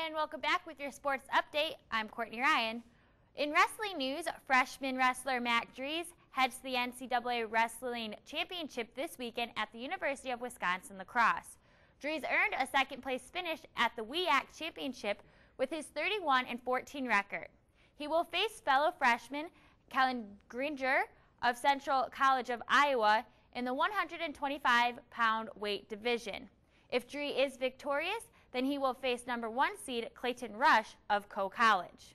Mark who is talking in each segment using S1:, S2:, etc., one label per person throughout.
S1: And welcome back with your sports update. I'm Courtney Ryan. In wrestling news, freshman wrestler Matt Dries heads to the NCAA Wrestling Championship this weekend at the University of Wisconsin-La Crosse. Dries earned a second-place finish at the WEAC Championship with his 31-14 record. He will face fellow freshman Kellen Gringer of Central College of Iowa in the 125-pound weight division. If Dries is victorious, then he will face number 1 seed Clayton Rush of Coe College.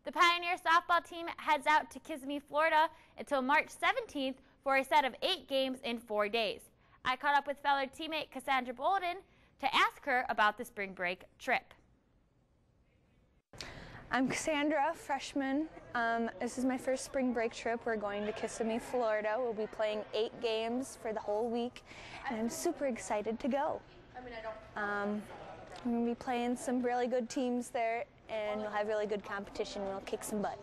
S1: The Pioneer softball team heads out to Kissimmee, Florida until March 17th for a set of 8 games in 4 days. I caught up with fellow teammate Cassandra Bolden to ask her about the spring break trip.
S2: I'm Cassandra, freshman. This is my first spring break trip. We're going to Kissimmee, Florida. We'll be playing 8 games for the whole week, and I'm super excited to go. I'm going to be playing some really good teams there, and we'll have really good competition. We'll kick some butt.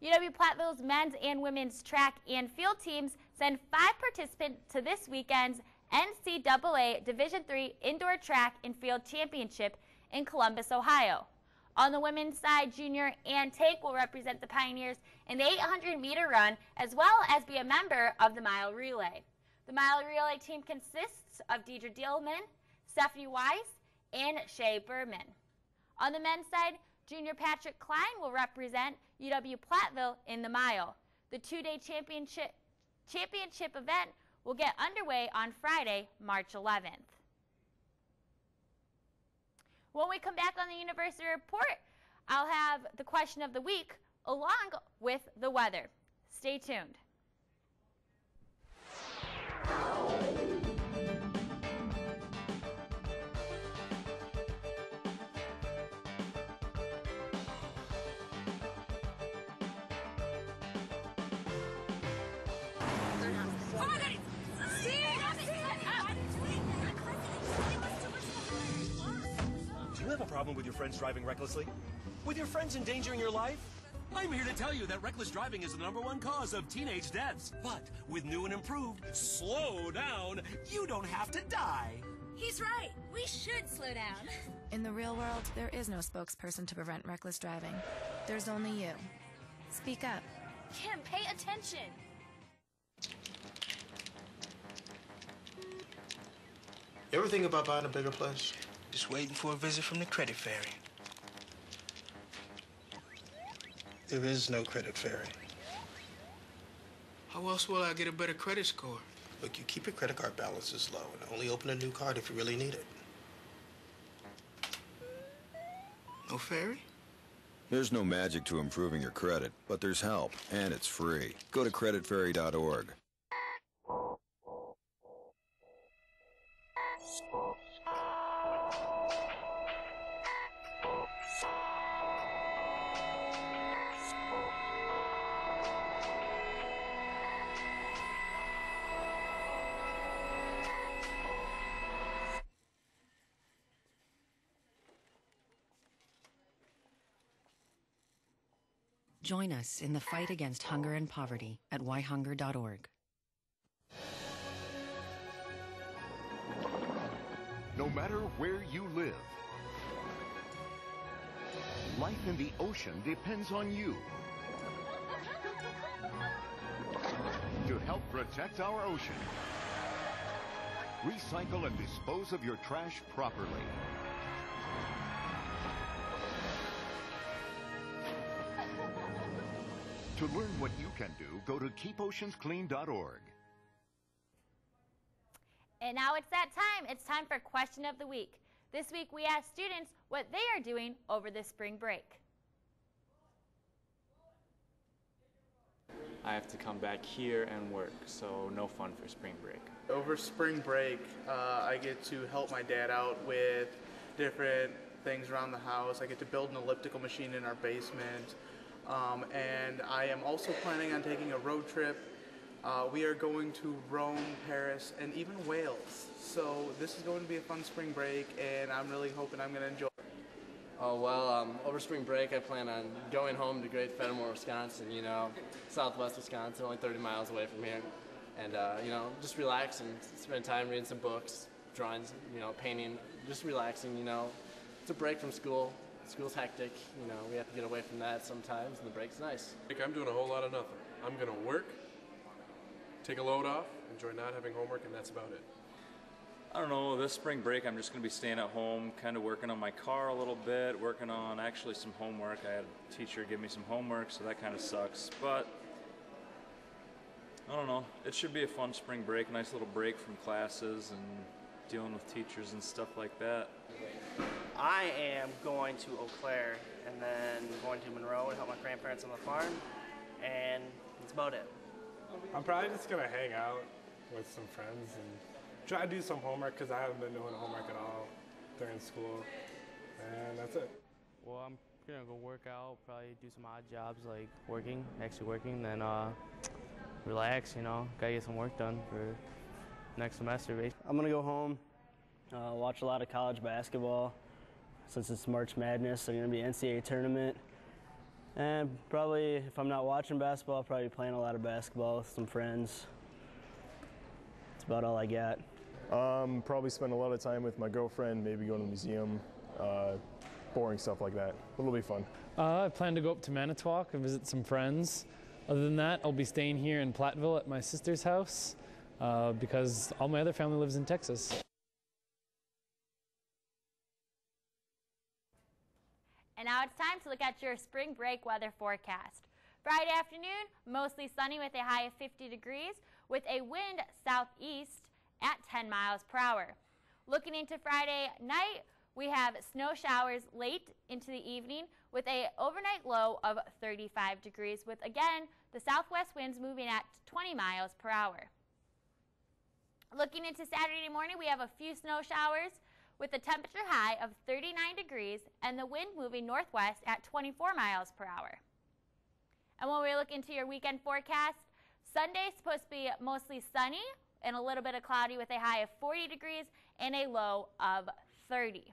S1: UW-Platteville's men's and women's track and field teams send 5 participants to this weekend's NCAA Division III Indoor Track and Field Championship in Columbus, Ohio. On the women's side, Junior Ann Tank will represent the Pioneers in the 800-meter run, as well as be a member of the mile relay. The mile relay team consists of Deidre Dillman, Stephanie Weiss, and Shay Berman. On the men's side, Junior Patrick Klein will represent UW-Platteville in the mile. The 2-day championship event will get underway on Friday, March 11th. When we come back on the University Report, I'll have the question of the week along with the weather. Stay tuned.
S3: Do you have a problem with your friends driving recklessly? With your friends endangering your life?
S4: I'm here to tell you that reckless driving is the #1 cause of teenage deaths. But with new and improved Slow Down, you don't have to die.
S5: He's right. We should slow down.
S6: In the real world, there is no spokesperson to prevent reckless driving. There's only you. Speak up.
S5: Kim, pay attention.
S7: You ever think about buying a bigger place?
S8: Just waiting for a visit from the credit fairy.
S7: There is no credit fairy.
S8: How else will I get a better credit score?
S7: Look, you keep your credit card balances low and only open a new card if you really need it.
S8: No fairy?
S9: There's no magic to improving your credit, but there's help, and it's free. Go to creditfairy.org.
S10: Join us in the fight against hunger and poverty at whyhunger.org.
S11: No matter where you live, life in the ocean depends on you. To help protect our ocean, recycle and dispose of your trash properly. To learn what you can do, go to keepoceansclean.org.
S1: And now it's that time. It's time for Question of the Week. This week we asked students what they are doing over the spring break.
S12: I have to come back here and work, so no fun for spring break.
S13: Over spring break, I get to help my dad out with different things around the house. I get to build an elliptical machine in our basement. And I am also planning on taking a road trip. We are going to Rome, Paris, and even Wales. So this is going to be a fun spring break, and I'm really hoping I'm going to enjoy it.
S14: Oh, well, over spring break, I plan on going home to Great Fenimore, Wisconsin, you know, southwest Wisconsin, only 30 miles away from here. and you know, just relax and spend time reading some books, drawings, you know, painting, just relaxing. You know, it's a break from school. School's hectic. You know, we have to get away from that sometimes, and the break's nice.
S15: I'm doing a whole lot of nothing. I'm gonna work, take a load off, enjoy not having homework, and that's about it.
S12: I don't know, this spring break I'm just going to be staying at home, kind of working on my car a little bit, working on actually some homework. I had a teacher give me some homework, so that kind of sucks. But, I don't know, it should be a fun spring break, nice little break from classes and dealing with teachers and stuff like that.
S16: I am going to Eau Claire and then going to Monroe to help my grandparents on the farm, and that's about it.
S17: I'm probably just going to hang out with some friends and try to do some homework because I haven't been doing homework at all during school, and that's it.
S18: Well, I'm going to go work out, probably do some odd jobs like actually working, then relax, you know, got to get some work done for next semester.
S19: I'm going to go home, watch a lot of college basketball. Since it's March Madness, there's going to be an NCAA tournament. And probably, if I'm not watching basketball, I'll probably be playing a lot of basketball with some friends. That's about all I got.
S20: Probably spend a lot of time with my girlfriend, maybe go to the museum, boring stuff like that. But it'll be fun.
S21: I plan to go up to Manitowoc and visit some friends. Other than that, I'll be staying here in Platteville at my sister's house because all my other family lives in Texas.
S1: And now it's time to look at your spring break weather forecast. Friday afternoon, mostly sunny with a high of 50 degrees with a wind southeast at 10 miles per hour. Looking into Friday night, we have snow showers late into the evening with a overnight low of 35 degrees with, again, the southwest winds moving at 20 miles per hour. Looking into Saturday morning, we have a few snow showers with a temperature high of 39 degrees and the wind moving northwest at 24 miles per hour. And when we look into your weekend forecast, Sunday is supposed to be mostly sunny and a little bit of cloudy with a high of 40 degrees and a low of 30.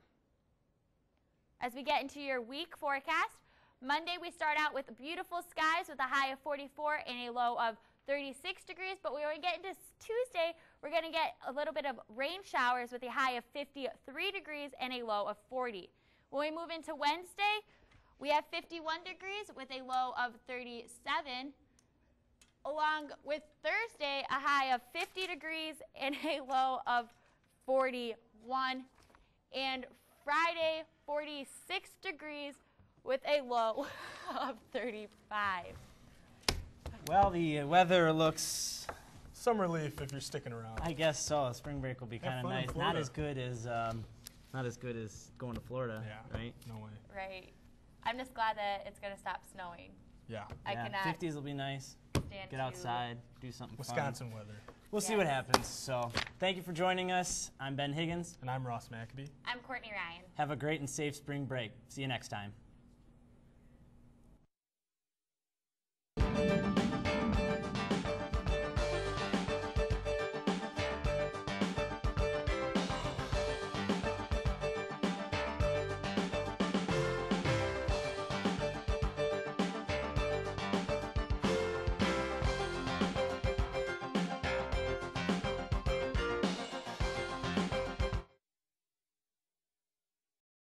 S1: As we get into your week forecast, Monday we start out with beautiful skies with a high of 44 and a low of 36 degrees, but when we get into Tuesday, we're going to get a little bit of rain showers with a high of 53 degrees and a low of 40. When we move into Wednesday, we have 51 degrees with a low of 37, along with Thursday, a high of 50 degrees and a low of 41, and Friday, 46 degrees with a low of 35.
S22: Well, the weather looks...
S17: Some relief if you're sticking around.
S22: I guess so. Spring break will be kind of nice. Not as good as going to Florida, right?
S17: No way.
S1: Right. I'm just glad that it's going to stop snowing.
S17: Yeah.
S1: I cannot
S22: 50s will be nice. Get outside, do something
S17: Wisconsin
S22: fun.
S17: weather.
S22: We'll see what happens. So, thank you for joining us. I'm Ben Higgins.
S17: And I'm Ross Maccabee.
S1: I'm Courtney Ryan.
S22: Have a great and safe spring break. See you next time.